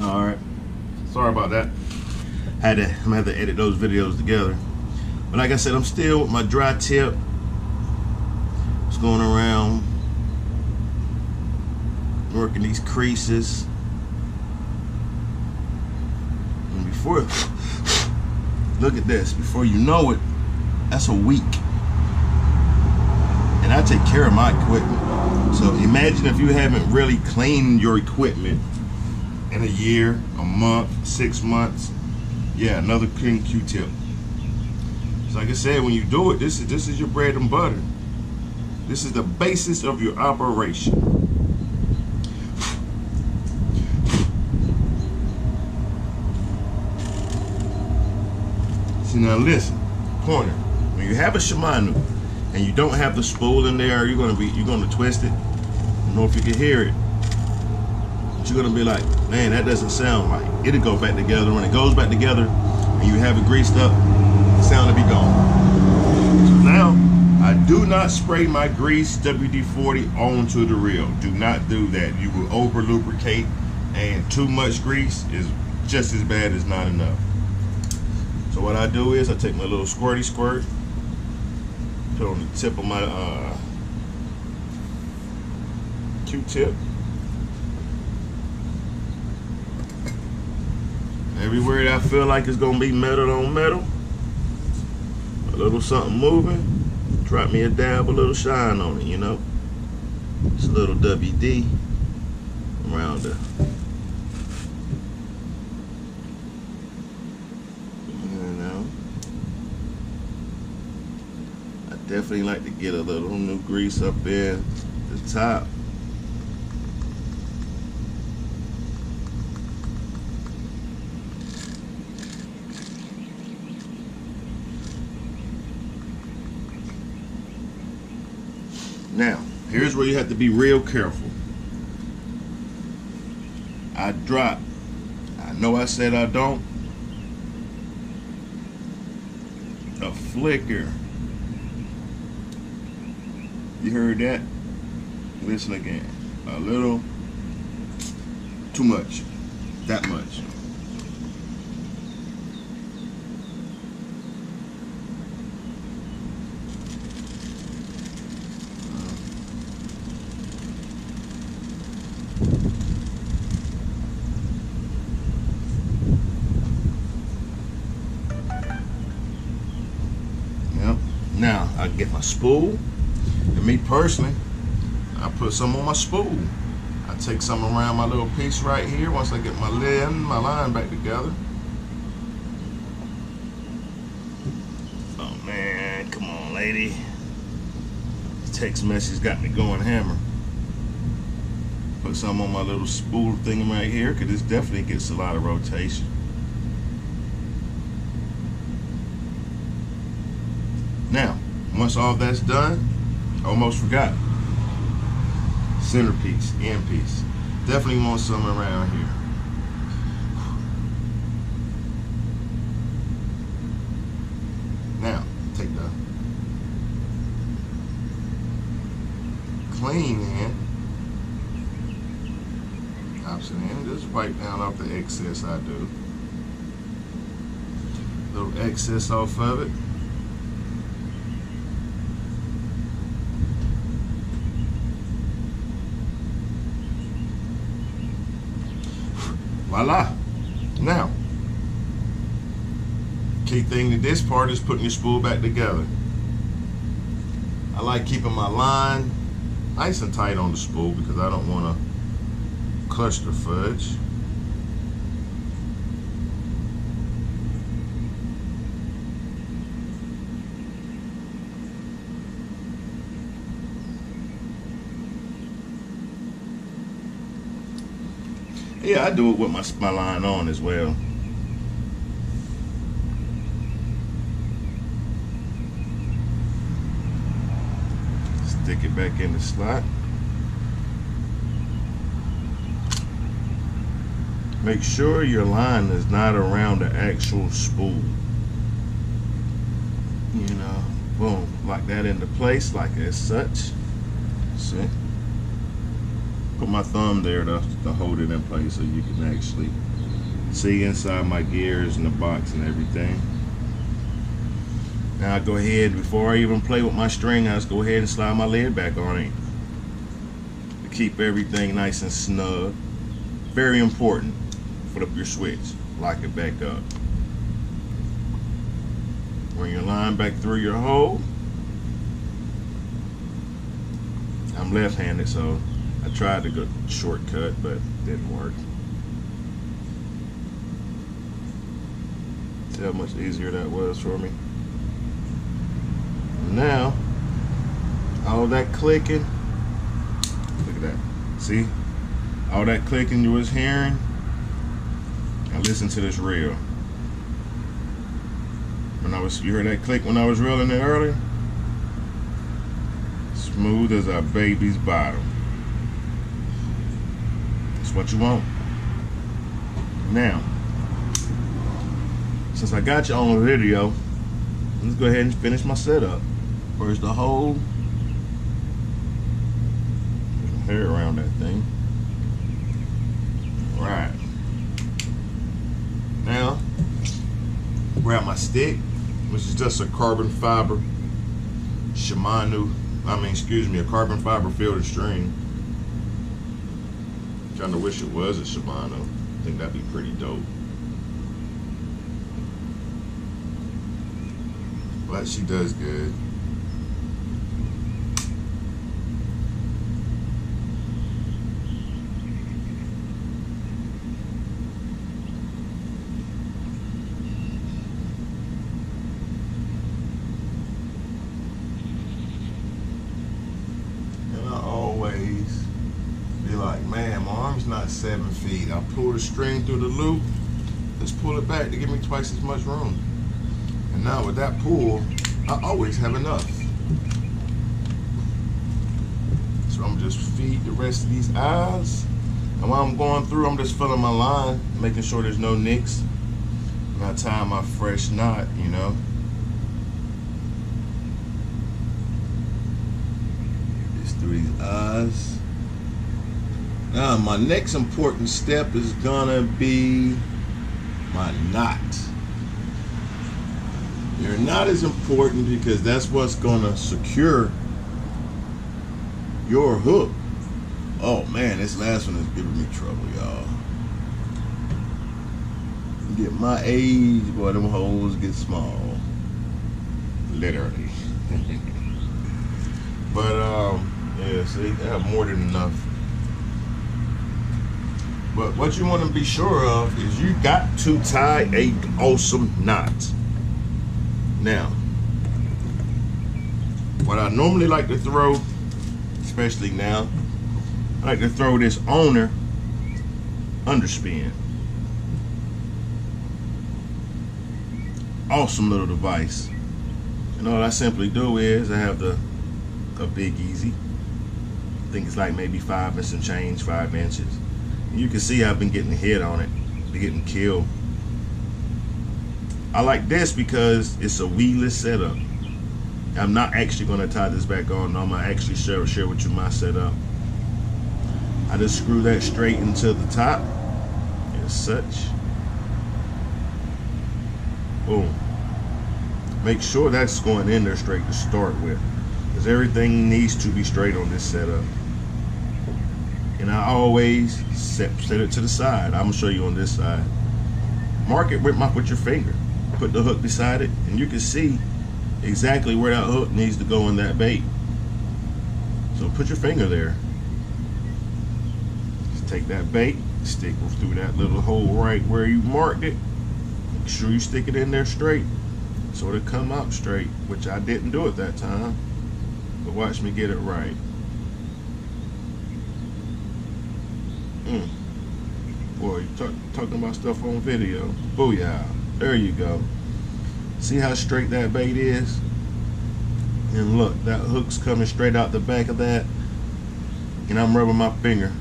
All right, sorry about that. I'm gonna have to edit those videos together. But like I said, I'm still with my dry tip. Just going around working these creases. And before, look at this, before you know it, that's a week. And I take care of my equipment. So imagine if you haven't really cleaned your equipment in a year, a month, 6 months. Yeah, another clean Q-tip. So like I said, when you do it, this is your bread and butter. This is the basis of your operation. See, now listen, pointer. When you have a Shimano and you don't have the spool in there, you're gonna twist it. I don't know if you can hear it, but you're gonna be like, man, that doesn't sound right. It'll go back together. When it goes back together and you have it greased up, the sound will be gone. So now, I do not spray my grease WD-40 onto the reel. Do not do that. You will over lubricate, and too much grease is just as bad as not enough. So what I do is I take my little squirty squirt, put it on the tip of my Q-tip. Everywhere that I feel like it's gonna be metal on metal, a little something moving, drop me a dab, a little shine on it, you know. It's a little WD around the definitely like to get a little new grease up there at the top. Now, here's where you have to be real careful. I drop. I know I said I don't. A flicker. You heard that? Listen again. A little, too much, that much. Yep. Now I get my spool. And me personally, I put some on my spool. I take some around my little piece right here once I get my line back together. Oh man, come on lady. This text message got me going hammer. Put some on my little spool thing right here, because this definitely gets a lot of rotation. Now, once all that's done, almost forgot. Centerpiece, end piece. Definitely want some around here. Now, take the clean end, opposite end, just wipe down off the excess I do. Little excess off of it. Voila. Now, key thing to this part is putting your spool back together. I like keeping my line nice and tight on the spool because I don't want to cluster fudge. Yeah, I do it with my line on as well. Stick it back in the slot. Make sure your line is not around the actual spool. You know, boom, lock that into place like as such. See? put my thumb there to hold it in place so you can actually see inside my gears and the box and everything. Now I go ahead, before I even play with my string, I just go ahead and slide my lid back on it to keep everything nice and snug. Very important. Put up your switch, lock it back up. Bring your line back through your hole. I'm left-handed, so I tried to go shortcut, but didn't work. See how much easier that was for me? Now, all that clicking, look at that. See? All that clicking you was hearing, now listen to this reel. You heard that click when I was reeling it earlier? Smooth as a baby's bottom. That's what you want. Now, since I got you on video, let's go ahead and finish my setup. Where's the hole? There's some hair around that thing. All right. Now, grab my stick, which is just a carbon fiber Shimano, a carbon fiber fielded string. Kinda wish it was a Shimano. I think that'd be pretty dope. But she does good. Be like, man, my arm's not 7 feet. I pull the string through the loop, let's pull it back to give me twice as much room. And now with that pull, I always have enough. So I'm just feed the rest of these eyes. And while I'm going through, I'm just filling my line, making sure there's no nicks. And I tie my fresh knot, you know. Just through these eyes. Now my next important step is gonna be my knot. Your knot is important because that's what's gonna secure your hook. Oh man, this last one is giving me trouble, y'all. Get my age, boy, them holes get small. Literally. But yeah, see, I have more than enough. But what you want to be sure of is you got to tie a awesome knot. Now, what I normally like to throw, especially now, I like to throw this owner underspin. Awesome little device. And all I simply do is I have a Big Easy. I think it's like maybe 5 and some change, 5 inches. You can see I've been getting hit on it, been getting killed. I like this because it's a weedless setup. I'm not actually going to tie this back on. I'm going to actually share with you my setup. I just screw that straight into the top as such. Boom. Make sure that's going in there straight to start with, because everything needs to be straight on this setup. And I always set it to the side. I'm gonna show you on this side. Mark it with your finger. Put the hook beside it, and you can see exactly where that hook needs to go in that bait. So put your finger there. Just take that bait, stick it through that little hole right where you marked it. Make sure you stick it in there straight, so it'll come out straight, which I didn't do at that time. But watch me get it right. Boy, talking about stuff on video. Booyah. There you go. See how straight that bait is? And look, that hook's coming straight out the back of that. And I'm rubbing my finger